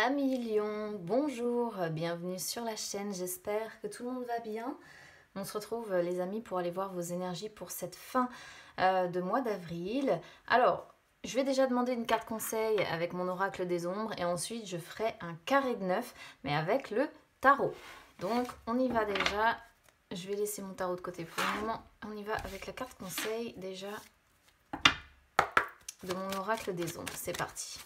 Amis Lion, bonjour, bienvenue sur la chaîne, j'espère que tout le monde va bien. On se retrouve les amis pour aller voir vos énergies pour cette fin de mois d'avril. Alors, je vais déjà demander une carte conseil avec mon oracle des ombres et ensuite je ferai un carré de 9 mais avec le tarot. Donc on y va déjà, je vais laisser mon tarot de côté pour le moment. On y va avec la carte conseil déjà de mon oracle des ombres, c'est parti.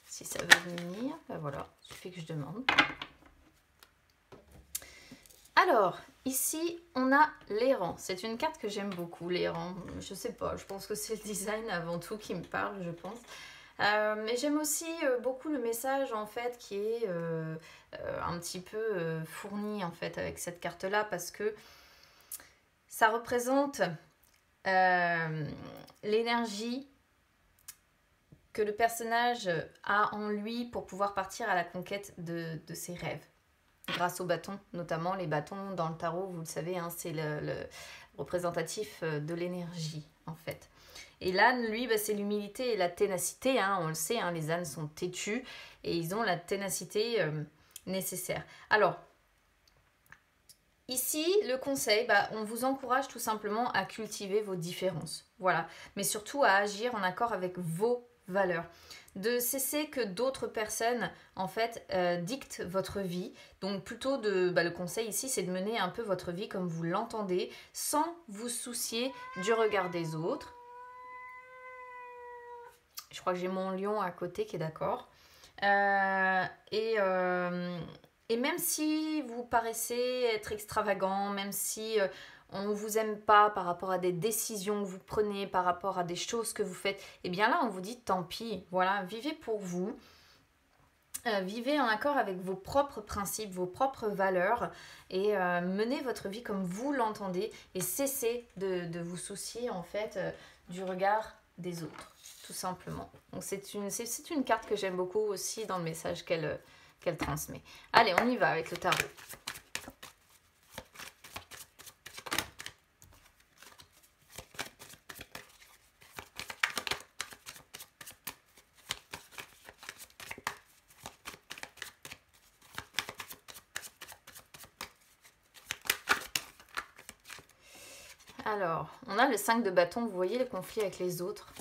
Si ça veut venir, ben voilà, il suffit que je demande. Alors, ici, on a l'errant. C'est une carte que j'aime beaucoup, l'errant. Je sais pas, je pense que c'est le design avant tout qui me parle, je pense. Mais j'aime aussi beaucoup le message, en fait, qui est un petit peu fourni, en fait, avec cette carte-là, parce que ça représente l'énergie que le personnage a en lui pour pouvoir partir à la conquête de ses rêves. Grâce aux bâtons, notamment les bâtons dans le tarot, vous le savez, hein, c'est le représentatif de l'énergie, en fait. Et l'âne, lui, bah, c'est l'humilité et la ténacité, hein, on le sait, hein, les ânes sont têtus et ils ont la ténacité nécessaire. Alors, ici, le conseil, bah, on vous encourage tout simplement à cultiver vos différences, voilà, mais surtout à agir en accord avec vos valeurs, de cesser que d'autres personnes en fait dictent votre vie. Donc plutôt le conseil ici c'est de mener un peu votre vie comme vous l'entendez sans vous soucier du regard des autres. Je crois que j'ai mon lion à côté qui est d'accord. Et même si vous paraissez être extravagant, même si on ne vous aime pas par rapport à des décisions que vous prenez, par rapport à des choses que vous faites, et bien là on vous dit tant pis, voilà, vivez pour vous. Vivez en accord avec vos propres principes, vos propres valeurs et menez votre vie comme vous l'entendez et cessez de vous soucier en fait du regard des autres, tout simplement. Donc c'est une carte que j'aime beaucoup aussi dans le message qu'elle transmet. Allez, on y va avec le tarot. Alors, on a le 5 de bâton, vous voyez le conflit avec les autres.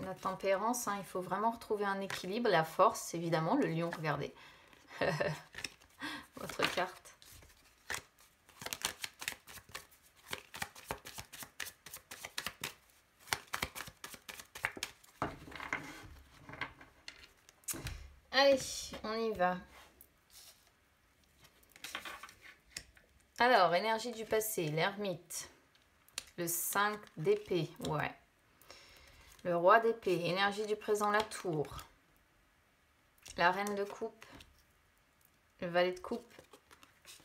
La tempérance, hein, il faut vraiment retrouver un équilibre, la force, évidemment, le lion, regardez. Votre carte. Allez, on y va. Alors, énergie du passé, l'ermite. Le 5 d'épée, ouais. Le roi d'épée, énergie du présent, la tour. La reine de coupe. Le valet de coupe.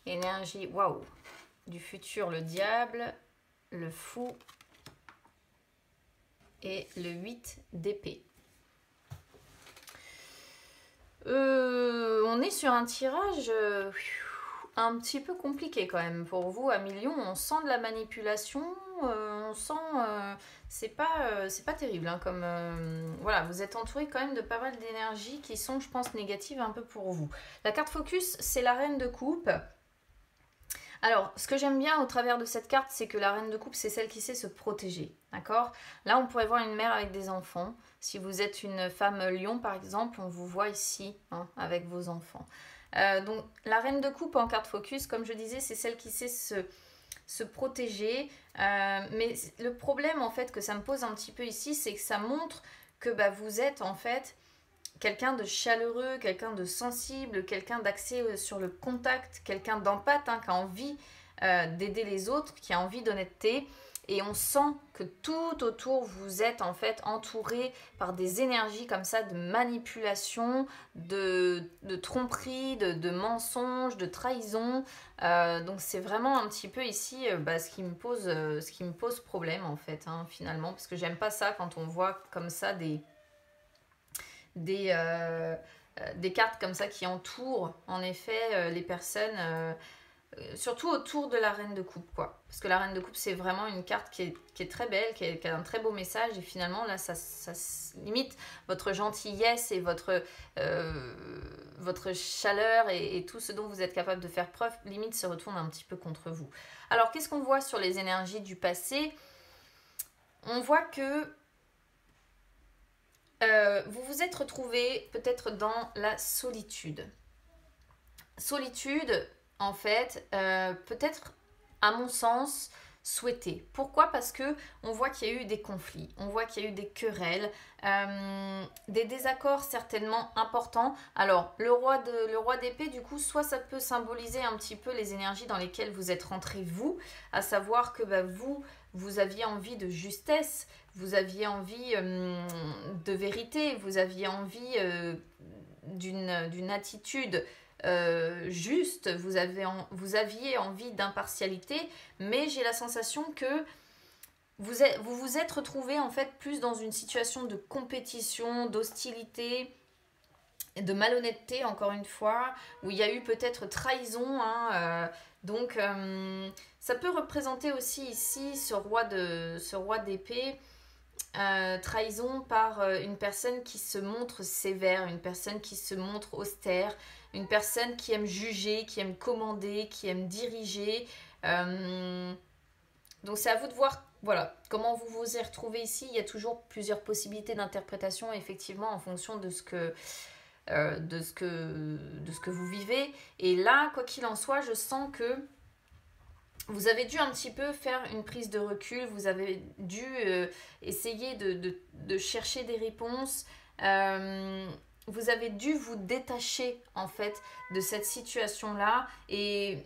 Énergie, waouh. Du futur, le diable. Le fou. Et le 8 d'épée. On est sur un tirage un petit peu compliqué quand même pour vous, à Lion. On sent de la manipulation, on sent c'est pas terrible, hein, comme voilà, vous êtes entouré quand même de pas mal d'énergies qui sont, je pense, négatives un peu pour vous. La carte focus, c'est la reine de coupe. Alors, ce que j'aime bien au travers de cette carte, c'est que la reine de coupe, c'est celle qui sait se protéger, d'accord? Là, on pourrait voir une mère avec des enfants. Si vous êtes une femme lion, par exemple, on vous voit ici, hein, avec vos enfants. Donc, la reine de coupe en carte focus, comme je disais, c'est celle qui sait se protéger. Mais le problème, en fait, que ça me pose un petit peu ici, c'est que ça montre que bah, vous êtes, en fait, quelqu'un de chaleureux, quelqu'un de sensible, quelqu'un d'axé sur le contact, quelqu'un d'empathe, hein, qui a envie d'aider les autres, qui a envie d'honnêteté. Et on sent que tout autour, vous êtes en fait entouré par des énergies comme ça de manipulation, de tromperie, de mensonges, de trahison. Donc c'est vraiment un petit peu ici ce qui me pose problème en fait, hein, finalement. Parce que j'aime pas ça quand on voit comme ça des cartes comme ça qui entourent en effet les personnes. Surtout autour de la reine de coupe, quoi. Parce que la reine de coupe, c'est vraiment une carte qui est très belle, qui a un très beau message. Et finalement, là, ça limite votre gentillesse et votre chaleur et tout ce dont vous êtes capable de faire preuve, limite, se retourne un petit peu contre vous. Alors, qu'est-ce qu'on voit sur les énergies du passé? On voit que vous vous êtes retrouvé peut-être dans la solitude. Solitude, en fait, peut-être, à mon sens, souhaité. Pourquoi? Parce que on voit qu'il y a eu des conflits, on voit qu'il y a eu des querelles, des désaccords certainement importants. Alors, le roi d'épée, du coup, soit ça peut symboliser un petit peu les énergies dans lesquelles vous êtes rentré, vous, à savoir que vous aviez envie de justesse, vous aviez envie de vérité, vous aviez envie d'une attitude juste, vous aviez envie d'impartialité, mais j'ai la sensation que vous vous êtes retrouvé en fait plus dans une situation de compétition, d'hostilité, de malhonnêteté encore une fois, où il y a eu peut-être trahison, hein, donc ça peut représenter aussi ici ce roi d'épée. Trahison par une personne qui se montre sévère, une personne qui se montre austère, une personne qui aime juger, qui aime commander, qui aime diriger. Donc c'est à vous de voir, voilà, comment vous vous y retrouvez ici. Il y a toujours plusieurs possibilités d'interprétation, effectivement, en fonction de ce que vous vivez. Et là, quoi qu'il en soit, je sens que vous avez dû un petit peu faire une prise de recul, vous avez dû essayer de chercher des réponses, vous avez dû vous détacher en fait de cette situation-là et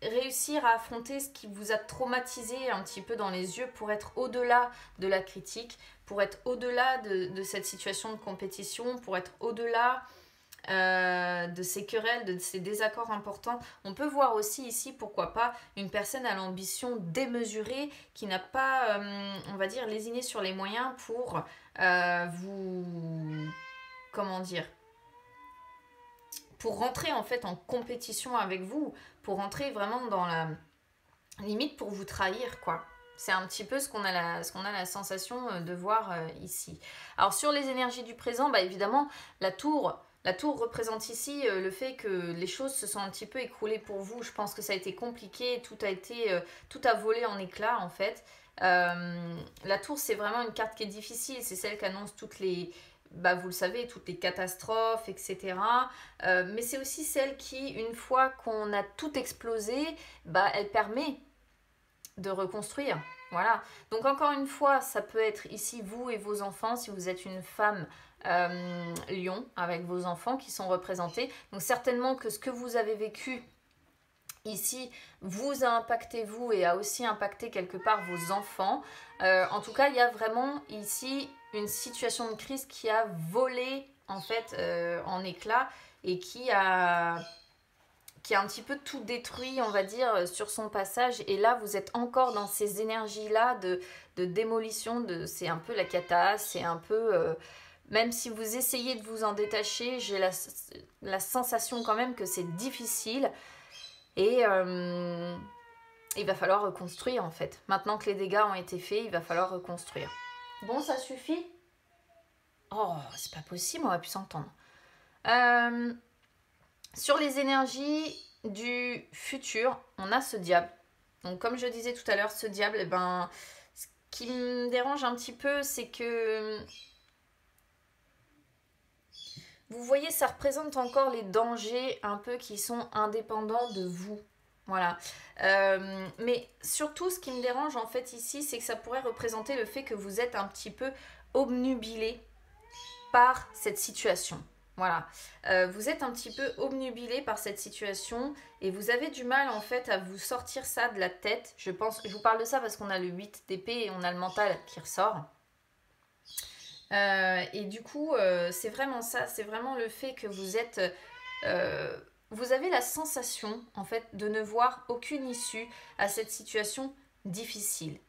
réussir à affronter ce qui vous a traumatisé un petit peu dans les yeux pour être au-delà de la critique, pour être au-delà de cette situation de compétition, pour être au-delà de ces querelles, de ces désaccords importants. On peut voir aussi ici, pourquoi pas, une personne à l'ambition démesurée qui n'a pas, on va dire, lésiné sur les moyens pour comment dire, pour rentrer en fait en compétition avec vous, pour rentrer vraiment dans la limite pour vous trahir, quoi. C'est un petit peu ce qu'on a la sensation de voir ici. Alors sur les énergies du présent, évidemment, la tour représente ici le fait que les choses se sont un petit peu écroulées pour vous. Je pense que ça a été compliqué, tout a volé en éclats en fait. La tour, c'est vraiment une carte qui est difficile, c'est celle qui annonce toutes les, vous le savez, toutes les catastrophes, etc. Mais c'est aussi celle qui, une fois qu'on a tout explosé, elle permet de reconstruire. Voilà. Donc encore une fois, ça peut être ici vous et vos enfants, si vous êtes une femme lion avec vos enfants qui sont représentés. Donc certainement que ce que vous avez vécu ici vous a impacté vous et a aussi impacté quelque part vos enfants. En tout cas, il y a vraiment ici une situation de crise qui a volé en fait en éclats et qui a un petit peu tout détruit, on va dire, sur son passage. Et là, vous êtes encore dans ces énergies-là de démolition, c'est un peu la cata, c'est un peu... même si vous essayez de vous en détacher, j'ai la sensation quand même que c'est difficile. Et il va falloir reconstruire, en fait. Maintenant que les dégâts ont été faits, il va falloir reconstruire. Bon, ça suffit? Oh, c'est pas possible, on va plus s'entendre. Sur les énergies du futur, on a ce diable. Donc comme je disais tout à l'heure, ce diable, ce qui me dérange un petit peu, c'est que... Vous voyez, ça représente encore les dangers un peu qui sont indépendants de vous. Voilà. Mais surtout, ce qui me dérange en fait ici, c'est que ça pourrait représenter le fait que vous êtes un petit peu obnubilé par cette situation. Voilà. Vous êtes un petit peu obnubilé par cette situation et vous avez du mal en fait à vous sortir ça de la tête. Je vous parle de ça parce qu'on a le 8 d'épée et on a le mental qui ressort. Et du coup, c'est vraiment ça, c'est vraiment le fait que vous êtes... vous avez la sensation en fait de ne voir aucune issue à cette situation difficile.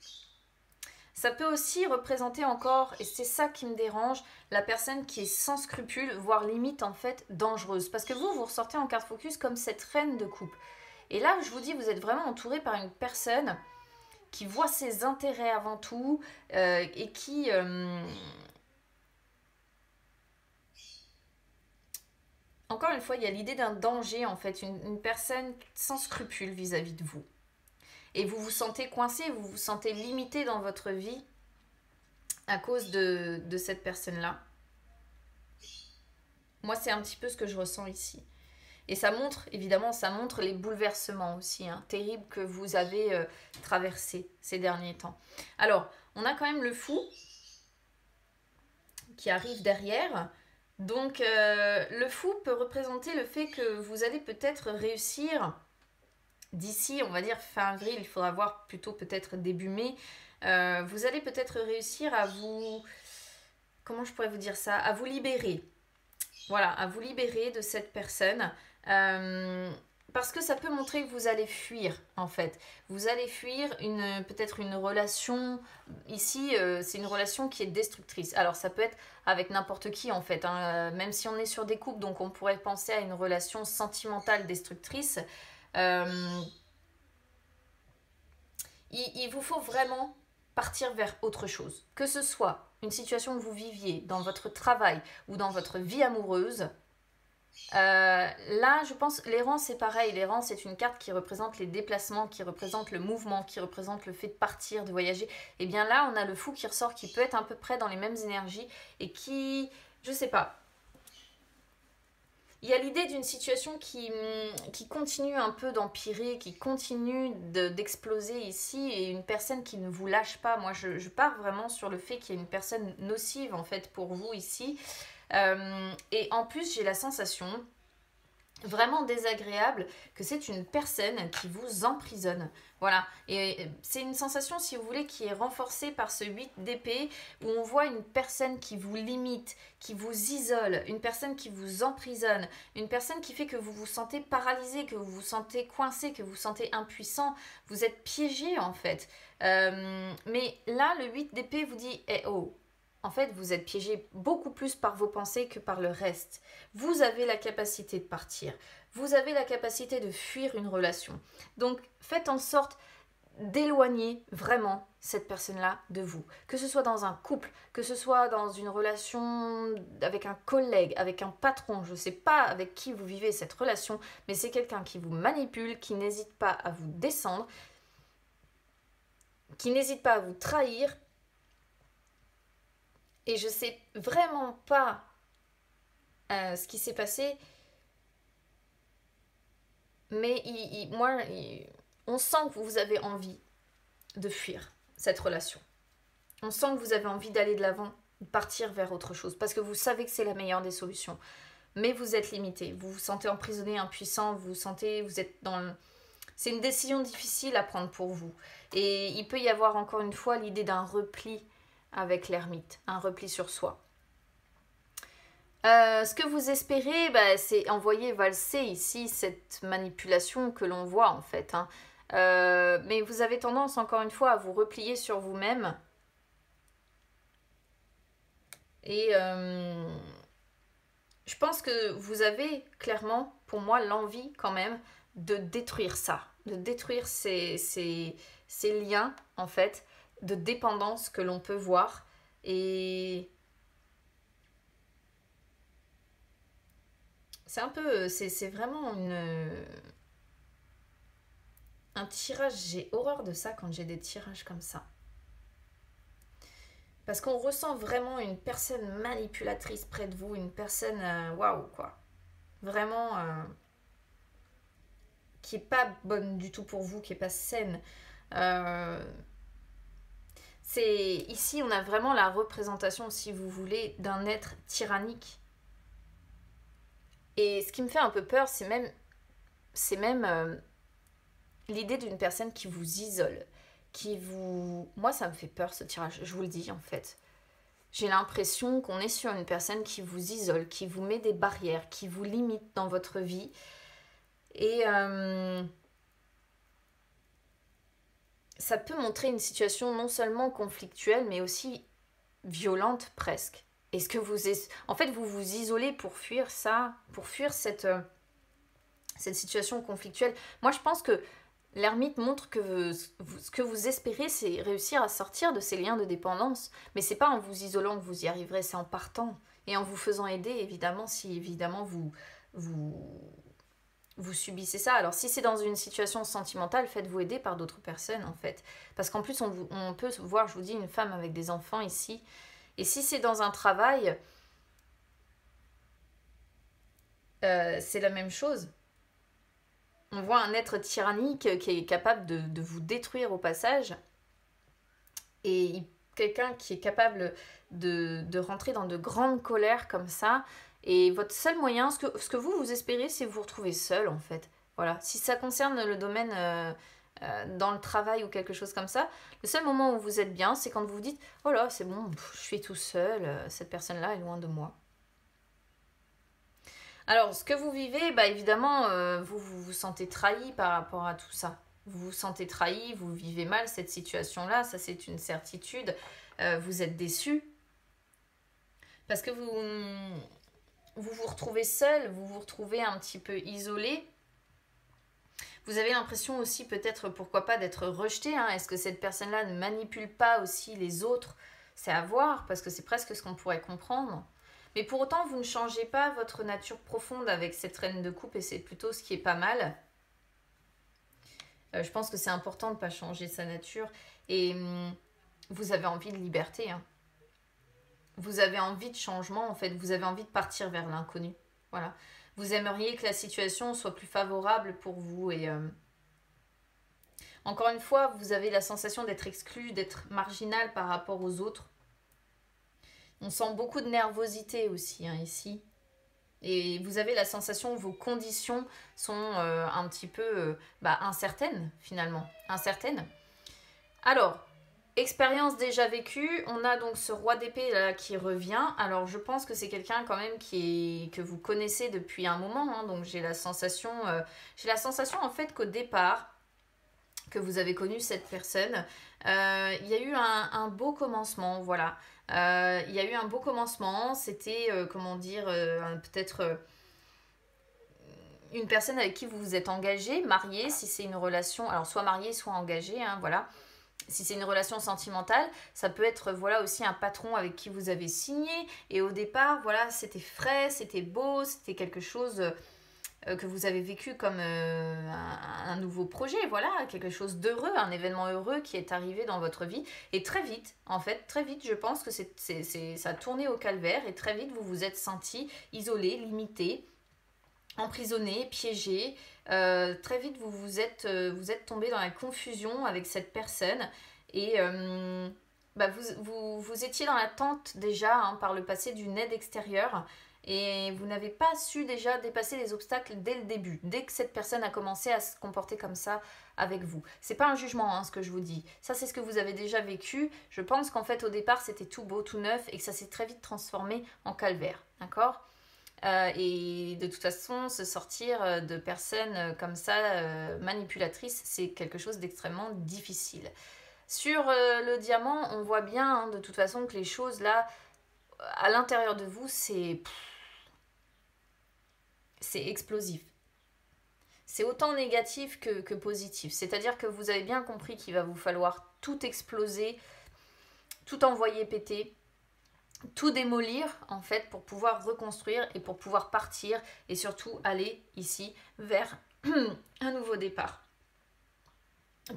Ça peut aussi représenter encore, et c'est ça qui me dérange, la personne qui est sans scrupule, voire limite en fait dangereuse. Parce que vous ressortez en carte focus comme cette reine de coupe. Et là, je vous dis, vous êtes vraiment entouré par une personne qui voit ses intérêts avant tout et qui... Encore une fois, il y a l'idée d'un danger en fait, une personne sans scrupule vis-à-vis de vous. Et vous vous sentez coincé, vous vous sentez limité dans votre vie à cause de cette personne-là. Moi, c'est un petit peu ce que je ressens ici. Et ça montre, évidemment, ça montre les bouleversements aussi, hein, terribles que vous avez traversés ces derniers temps. Alors, on a quand même le fou qui arrive derrière. Donc, le fou peut représenter le fait que vous allez peut-être réussir d'ici, on va dire fin avril, il faudra voir plutôt peut-être début mai. Vous allez peut-être réussir à vous... Comment je pourrais vous dire ça? À vous libérer. Voilà, à vous libérer de cette personne. Parce que ça peut montrer que vous allez fuir, en fait. Vous allez fuir peut-être une relation. Ici, c'est une relation qui est destructrice. Alors, ça peut être avec n'importe qui, en fait. Hein. Même si on est sur des couples, donc on pourrait penser à une relation sentimentale destructrice. Il vous faut vraiment partir vers autre chose. Que ce soit une situation que vous viviez dans votre travail ou dans votre vie amoureuse, là, je pense, l'errance, c'est pareil. L'errance, c'est une carte qui représente les déplacements, qui représente le mouvement, qui représente le fait de partir, de voyager. Et bien là, on a le fou qui ressort, qui peut être à peu près dans les mêmes énergies et qui, je sais pas, il y a l'idée d'une situation qui continue un peu d'empirer, qui continue d'exploser ici, et une personne qui ne vous lâche pas. Moi, je pars vraiment sur le fait qu'il y a une personne nocive, en fait, pour vous ici. Et en plus, j'ai la sensation vraiment désagréable que c'est une personne qui vous emprisonne. Voilà. Et c'est une sensation, si vous voulez, qui est renforcée par ce 8 d'épée, où on voit une personne qui vous limite, qui vous isole, une personne qui vous emprisonne, une personne qui fait que vous vous sentez paralysé, que vous vous sentez coincé, que vous vous sentez impuissant. Vous êtes piégé, en fait. Mais là, le 8 d'épée vous dit, eh oh, en fait, vous êtes piégé beaucoup plus par vos pensées que par le reste. Vous avez la capacité de partir. Vous avez la capacité de fuir une relation. Donc, faites en sorte d'éloigner vraiment cette personne-là de vous. Que ce soit dans un couple, que ce soit dans une relation avec un collègue, avec un patron, je ne sais pas avec qui vous vivez cette relation, mais c'est quelqu'un qui vous manipule, qui n'hésite pas à vous descendre, qui n'hésite pas à vous trahir. Et je sais vraiment pas ce qui s'est passé, mais on sent que vous avez envie de fuir cette relation. On sent que vous avez envie d'aller de l'avant, de partir vers autre chose, parce que vous savez que c'est la meilleure des solutions. Mais vous êtes limité, vous vous sentez emprisonné, impuissant, vous êtes dans... C'est une décision difficile à prendre pour vous. Et il peut y avoir encore une fois l'idée d'un repli avec l'ermite, un repli sur soi. Ce que vous espérez, c'est envoyer valser ici cette manipulation que l'on voit en fait. Hein. Mais vous avez tendance encore une fois à vous replier sur vous-même. Et je pense que vous avez clairement, pour moi, l'envie quand même de détruire ça. De détruire ces liens en fait de dépendance que l'on peut voir. Et c'est un peu, c'est vraiment un tirage. J'ai horreur de ça quand j'ai des tirages comme ça. Parce qu'on ressent vraiment une personne manipulatrice près de vous, une personne, waouh quoi. Vraiment, qui est pas bonne du tout pour vous, qui est pas saine. Ici, on a vraiment la représentation, si vous voulez, d'un être tyrannique. Et ce qui me fait un peu peur, c'est même l'idée d'une personne qui vous isole, qui vous... Moi, ça me fait peur ce tirage, je vous le dis en fait. J'ai l'impression qu'on est sur une personne qui vous isole, qui vous met des barrières, qui vous limite dans votre vie. Et ça peut montrer une situation non seulement conflictuelle, mais aussi violente presque. Est-ce que vous... En fait, vous vous isolez pour fuir ça, pour fuir cette situation conflictuelle. Moi, je pense que l'ermite montre que ce que vous espérez, c'est réussir à sortir de ces liens de dépendance. Mais c'est pas en vous isolant que vous y arriverez, c'est en partant. Et en vous faisant aider, évidemment, si évidemment vous subissez ça. Alors si c'est dans une situation sentimentale, faites-vous aider par d'autres personnes en fait. Parce qu'en plus on peut voir, je vous dis, une femme avec des enfants ici. Et si c'est dans un travail, c'est la même chose. On voit un être tyrannique qui est capable de vous détruire au passage. Et quelqu'un qui est capable de rentrer dans de grandes colères comme ça. Et votre seul moyen, ce que vous espérez, c'est vous retrouver seul en fait. Voilà. Si ça concerne le domaine dans le travail ou quelque chose comme ça, le seul moment où vous êtes bien, c'est quand vous vous dites « Oh là, c'est bon, je suis tout seul, cette personne-là est loin de moi ». Alors, ce que vous vivez, bah, évidemment, vous sentez trahi par rapport à tout ça. Vous vous sentez trahi, vous vivez mal cette situation-là, ça c'est une certitude. Vous êtes déçu parce que vous retrouvez seul, vous vous retrouvez un petit peu isolé. Vous avez l'impression aussi peut-être, pourquoi pas, d'être rejeté. Hein. Est-ce que cette personne-là ne manipule pas aussi les autres? C'est à voir, parce que c'est presque ce qu'on pourrait comprendre. Mais pour autant, vous ne changez pas votre nature profonde avec cette reine de coupe, et c'est plutôt ce qui est pas mal. Je pense que c'est important de ne pas changer sa nature. Et vous avez envie de liberté. Hein. Vous avez envie de changement, en fait. Vous avez envie de partir vers l'inconnu. Voilà. Vous aimeriez que la situation soit plus favorable pour vous. Et encore une fois, vous avez la sensation d'être exclu, d'être marginal par rapport aux autres. On sent beaucoup de nervosité aussi, hein, ici. Et vous avez la sensation que vos conditions sont un petit peu incertaines, finalement. Incertaines. Alors, expérience déjà vécue. On a donc ce roi d'épée là qui revient. Alors, je pense que c'est quelqu'un quand même que vous connaissez depuis un moment. Hein, donc, j'ai la sensation en fait qu'au départ, que vous avez connu cette personne, il y a eu un beau commencement, voilà. Il y a eu un beau commencement, c'était, peut-être une personne avec qui vous vous êtes engagé, marié, si c'est une relation, alors soit marié, soit engagé, hein, voilà. Si c'est une relation sentimentale, ça peut être voilà aussi un patron avec qui vous avez signé, et au départ, voilà, c'était frais, c'était beau, c'était quelque chose que vous avez vécu comme un nouveau projet, voilà, quelque chose d'heureux, un événement heureux qui est arrivé dans votre vie. Et très vite, en fait, très vite, je pense que ça a tourné au calvaire et très vite, vous vous êtes senti isolé, limité, emprisonné, piégé. Très vite, vous êtes tombé dans la confusion avec cette personne et vous étiez dans l'attente déjà hein, par le passé d'une aide extérieure. Et vous n'avez pas su déjà dépasser les obstacles dès le début, dès que cette personne a commencé à se comporter comme ça avec vous. C'est pas un jugement hein, ce que je vous dis. Ça c'est ce que vous avez déjà vécu. Je pense qu'en fait au départ c'était tout beau, tout neuf et que ça s'est très vite transformé en calvaire. D'accord et de toute façon, se sortir de personnes comme ça, manipulatrices, c'est quelque chose d'extrêmement difficile. Sur le diamant, on voit bien hein, de toute façon que les choses là, à l'intérieur de vous, c'est explosif. C'est autant négatif que positif. C'est-à-dire que vous avez bien compris qu'il va vous falloir tout exploser, tout envoyer péter, tout démolir en fait pour pouvoir reconstruire et pour pouvoir partir et surtout aller ici vers un nouveau départ.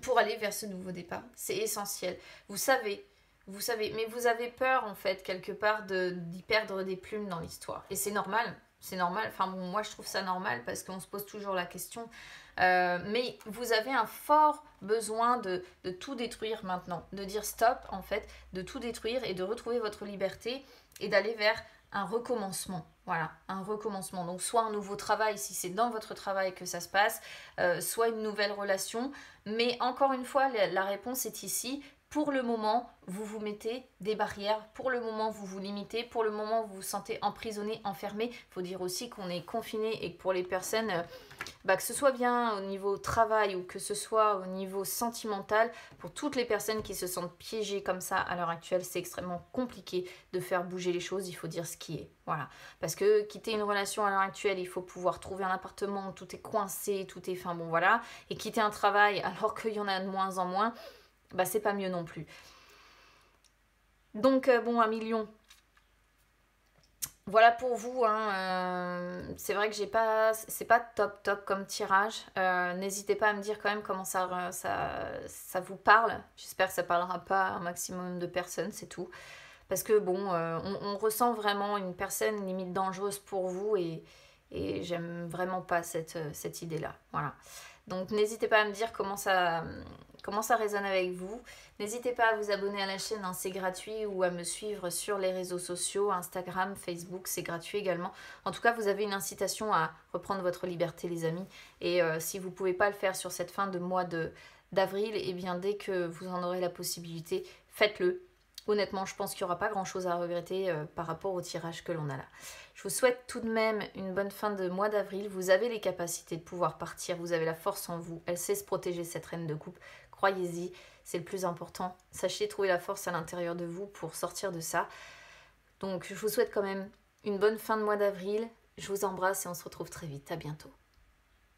Pour aller vers ce nouveau départ, c'est essentiel. Vous savez, mais vous avez peur en fait quelque part d'y perdre des plumes dans l'histoire. Et c'est normal, enfin bon, moi je trouve ça normal parce qu'on se pose toujours la question. Mais vous avez un fort besoin de tout détruire maintenant, de dire stop en fait, de tout détruire et de retrouver votre liberté et d'aller vers un recommencement. Voilà, un recommencement. Donc soit un nouveau travail si c'est dans votre travail que ça se passe, soit une nouvelle relation. Mais encore une fois, la réponse est ici. Pour le moment, vous vous mettez des barrières. Pour le moment, vous vous limitez. Pour le moment, vous vous sentez emprisonné, enfermé. Il faut dire aussi qu'on est confiné et que pour les personnes, que ce soit bien au niveau travail ou que ce soit au niveau sentimental, pour toutes les personnes qui se sentent piégées comme ça à l'heure actuelle, c'est extrêmement compliqué de faire bouger les choses. Il faut dire ce qui est. Voilà. Parce que quitter une relation à l'heure actuelle, il faut pouvoir trouver un appartement où tout est coincé, tout est... Enfin bon, voilà. Et quitter un travail alors qu'il y en a de moins en moins, c'est pas mieux non plus. Donc, bon, 1 million. Voilà pour vous, hein. C'est vrai que c'est pas top comme tirage. N'hésitez pas à me dire quand même comment ça vous parle. J'espère que ça parlera pas à un maximum de personnes, c'est tout. Parce que bon, on ressent vraiment une personne limite dangereuse pour vous et j'aime vraiment pas cette idée-là. Voilà. Donc n'hésitez pas à me dire comment ça résonne avec vous. N'hésitez pas à vous abonner à la chaîne, hein, c'est gratuit, ou à me suivre sur les réseaux sociaux, Instagram, Facebook, c'est gratuit également. En tout cas, vous avez une incitation à reprendre votre liberté, les amis. Et si vous ne pouvez pas le faire sur cette fin de mois d'avril, eh bien dès que vous en aurez la possibilité, faites-le. Honnêtement, je pense qu'il n'y aura pas grand-chose à regretter par rapport au tirage que l'on a là. Je vous souhaite tout de même une bonne fin de mois d'avril. Vous avez les capacités de pouvoir partir. Vous avez la force en vous. Elle sait se protéger, cette reine de coupe. Croyez-y, c'est le plus important. Sachez trouver la force à l'intérieur de vous pour sortir de ça. Donc, je vous souhaite quand même une bonne fin de mois d'avril. Je vous embrasse et on se retrouve très vite. À bientôt.